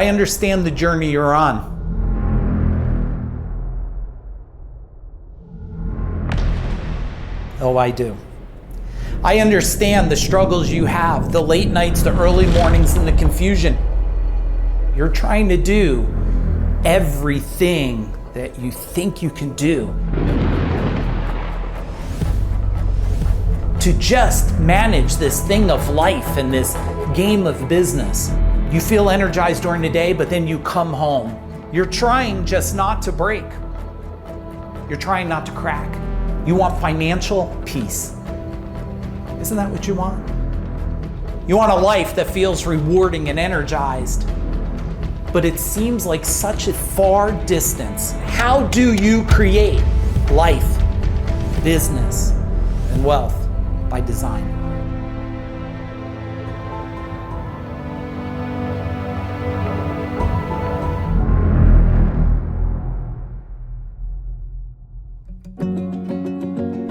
I understand the journey you're on. Oh, I do. I understand the struggles you have, the late nights, the early mornings, and the confusion. You're trying to do everything that you think you can do to just manage this thing of life and this game of business. You feel energized during the day, but then you come home. You're trying just not to break. You're trying not to crack. You want financial peace. Isn't that what you want? You want a life that feels rewarding and energized, but it seems like such a far distance. How do you create life, business, and wealth by design?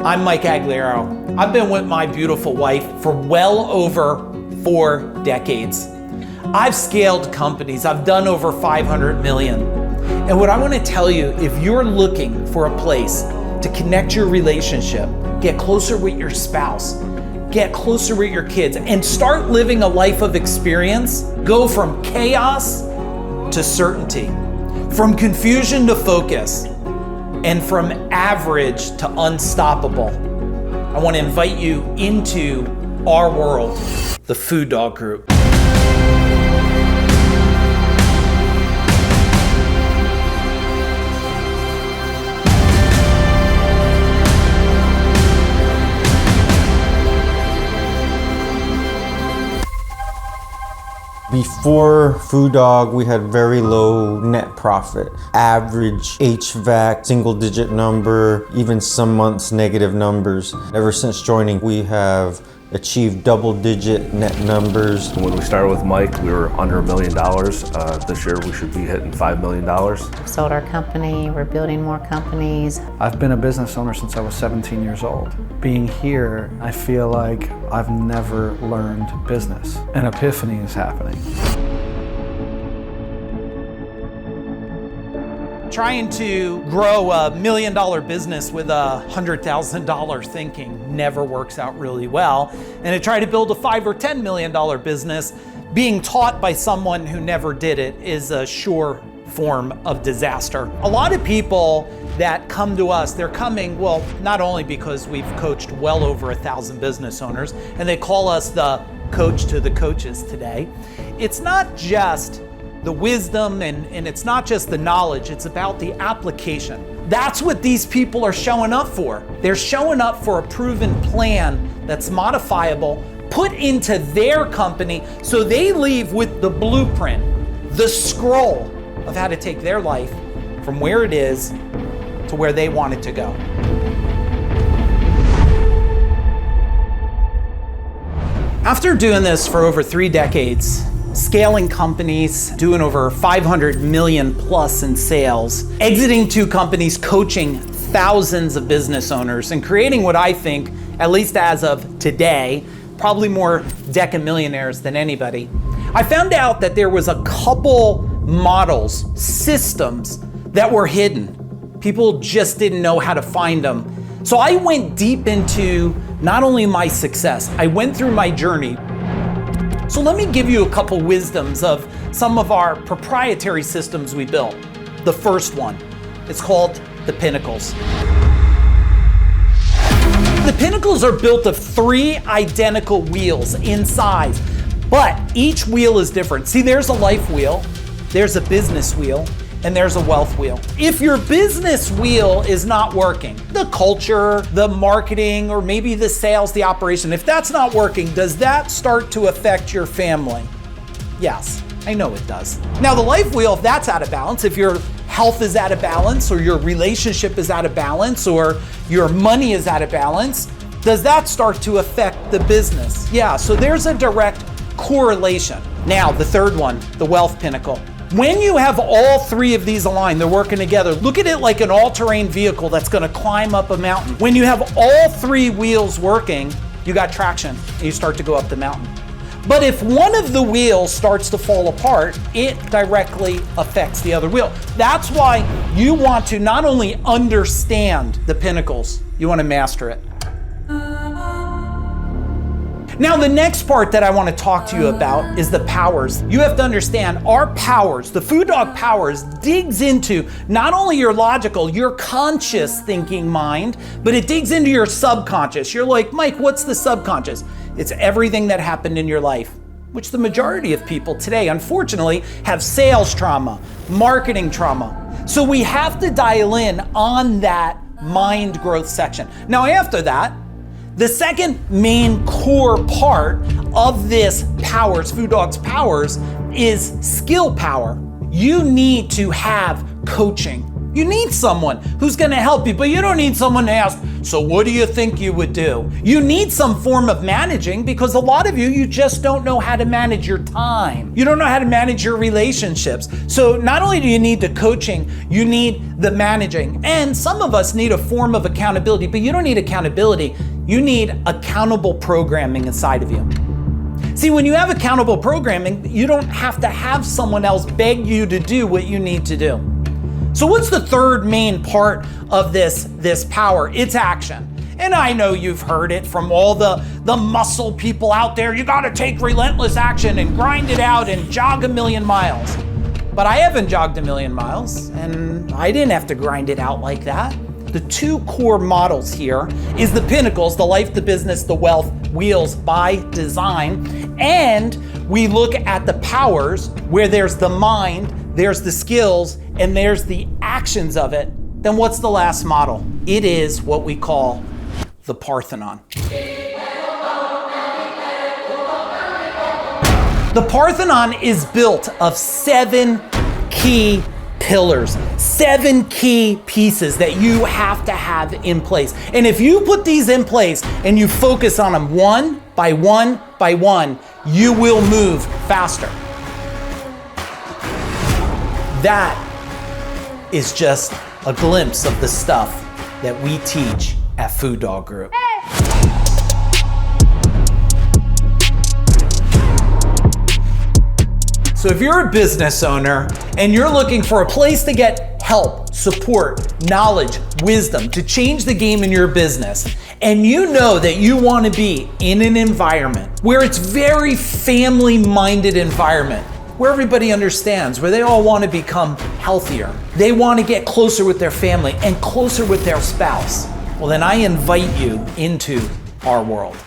I'm Mike Aguilera. I've been with my beautiful wife for well over 4 decades. I've scaled companies. I've done over 500 million. And what I want to tell you, if you're looking for a place to connect your relationship, get closer with your spouse, get closer with your kids, and start living a life of experience, go from chaos to certainty, from confusion to focus, and from average to unstoppable, I want to invite you into our world, the FuDog Group. Before FuDog, we had very low net profit. Average HVAC, single digit number, even some months negative numbers. Ever since joining, we have achieved double digit net numbers. When we started with Mike, we were under $1 million. This year we should be hitting $5 million. We've sold our company, we're building more companies. I've been a business owner since I was 17 years old. Being here, I feel like I've never learned business. An epiphany is happening. Trying to grow a $1 million business with $100,000 thinking never works out really well. And to try to build a $5 or $10 million business, being taught by someone who never did it is a sure form of disaster. A lot of people that come to us, they're coming, well, not only because we've coached well over 1,000 business owners, and they call us the coach to the coaches today. It's not just the wisdom and it's not just the knowledge, it's about the application. That's what these people are showing up for. They're showing up for a proven plan that's modifiable, put into their company, so they leave with the blueprint, the scroll of how to take their life from where it is to where they want it to go. After doing this for over 3 decades, scaling companies, doing over 500 million plus in sales, exiting 2 companies, coaching thousands of business owners, and creating what I think, at least as of today, probably more decamillionaires than anybody. I found out that there was a couple models, systems that were hidden. People just didn't know how to find them. So I went deep into not only my success, I went through my journey. So let me give you a couple wisdoms of some of our proprietary systems we built. The first one, it's called the pinnacles. The pinnacles are built of 3 identical wheels in size, but each wheel is different. See, there's a life wheel, there's a business wheel, and there's a wealth wheel. If your business wheel is not working, the culture, the marketing, or maybe the sales, the operation, if that's not working, does that start to affect your family? Yes, I know it does. Now the life wheel, if that's out of balance, if your health is out of balance, or your relationship is out of balance, or your money is out of balance, does that start to affect the business? Yeah, so there's a direct correlation. Now the third one, the wealth pinnacle. When you have all 3 of these aligned, they're working together. Look at it like an all-terrain vehicle that's gonna climb up a mountain. When you have all 3 wheels working, you got traction and you start to go up the mountain. But if one of the wheels starts to fall apart, it directly affects the other wheel. That's why you want to not only understand the pinnacles, you want to master it. Now, the next part that I want to talk to you about is the powers. You have to understand our powers, the FuDog powers, digs into not only your logical, your conscious thinking mind, but it digs into your subconscious. You're like, Mike, what's the subconscious? It's everything that happened in your life, which the majority of people today, unfortunately, have sales trauma, marketing trauma. So we have to dial in on that mind growth section. Now, after that, the second main core part of this powers, FuDog's powers, is skill power. You need to have coaching. You need someone who's gonna help you, but you don't need someone to ask, so what do you think you would do? You need some form of managing, because a lot of you just don't know how to manage your time. You don't know how to manage your relationships. So not only do you need the coaching, you need the managing. And some of us need a form of accountability, but you don't need accountability. You need accountable programming inside of you. See, when you have accountable programming, you don't have to have someone else beg you to do what you need to do. So what's the third main part of this power? It's action. And I know you've heard it from all the muscle people out there. You gotta take relentless action and grind it out and jog 1,000,000 miles. But I haven't jogged 1,000,000 miles, and I didn't have to grind it out like that. The two core models here is the pinnacles, the life, the business, the wealth wheels by design. And we look at the powers where there's the mind, there's the skills, and there's the actions of it. Then what's the last model? It is what we call the Parthenon. The Parthenon is built of 7 key pillars, 7 key pieces that you have to have in place. And if you put these in place and you focus on them one by one by one, you will move faster. That is just a glimpse of the stuff that we teach at FuDog Group. So if you're a business owner and you're looking for a place to get help, support, knowledge, wisdom to change the game in your business, and you know that you want to be in an environment where it's very family-minded environment, where everybody understands, where they all want to become healthier, they want to get closer with their family and closer with their spouse, well then I invite you into our world.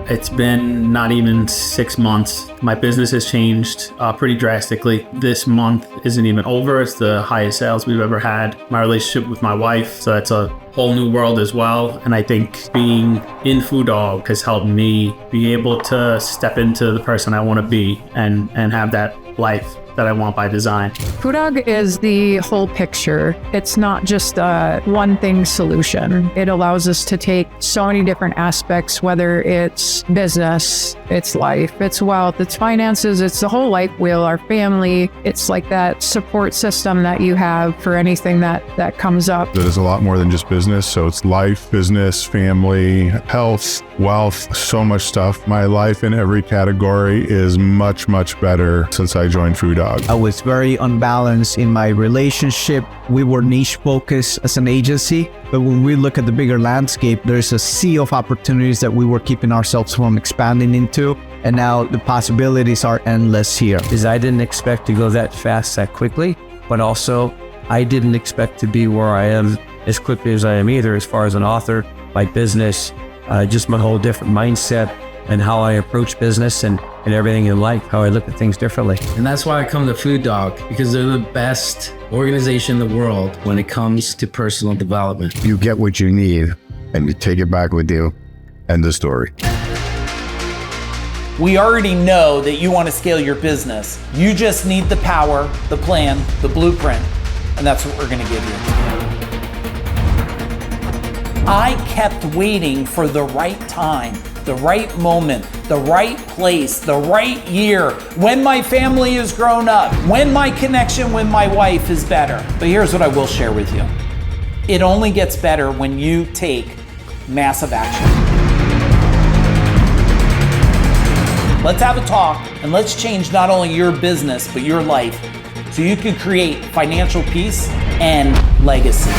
It's been not even 6 months. My business has changed pretty drastically. This month isn't even over. It's the highest sales we've ever had. My relationship with my wife, so that's a whole new world as well. And I think being in FuDog has helped me be able to step into the person I want to be and have that life that I want by design. FuDog is the whole picture. It's not just a one thing solution. It allows us to take so many different aspects, whether it's business, it's life, it's wealth, it's finances, it's the whole life wheel, our family. It's like that support system that you have for anything that comes up. It is a lot more than just business. So it's life, business, family, health, wealth, so much stuff. My life in every category is much, much better since I joined FuDog. I was very unbalanced in my relationship. We were niche focused as an agency, but when we look at the bigger landscape, there's a sea of opportunities that we were keeping ourselves from expanding into. And now the possibilities are endless here. I didn't expect to go that fast, that quickly, but also I didn't expect to be where I am as quickly as I am either, as far as an author, my business, just my whole different mindset and how I approach business and everything in life, how I look at things differently. And that's why I come to FuDog, because they're the best organization in the world when it comes to personal development. You get what you need and you take it back with you. End of story. We already know that you want to scale your business. You just need the power, the plan, the blueprint, and that's what we're going to give you. I kept waiting for the right time, the right moment, the right place, the right year, when my family is grown up, when my connection with my wife is better. But here's what I will share with you. It only gets better when you take massive action. Let's have a talk and let's change not only your business, but your life so you can create financial peace and legacy.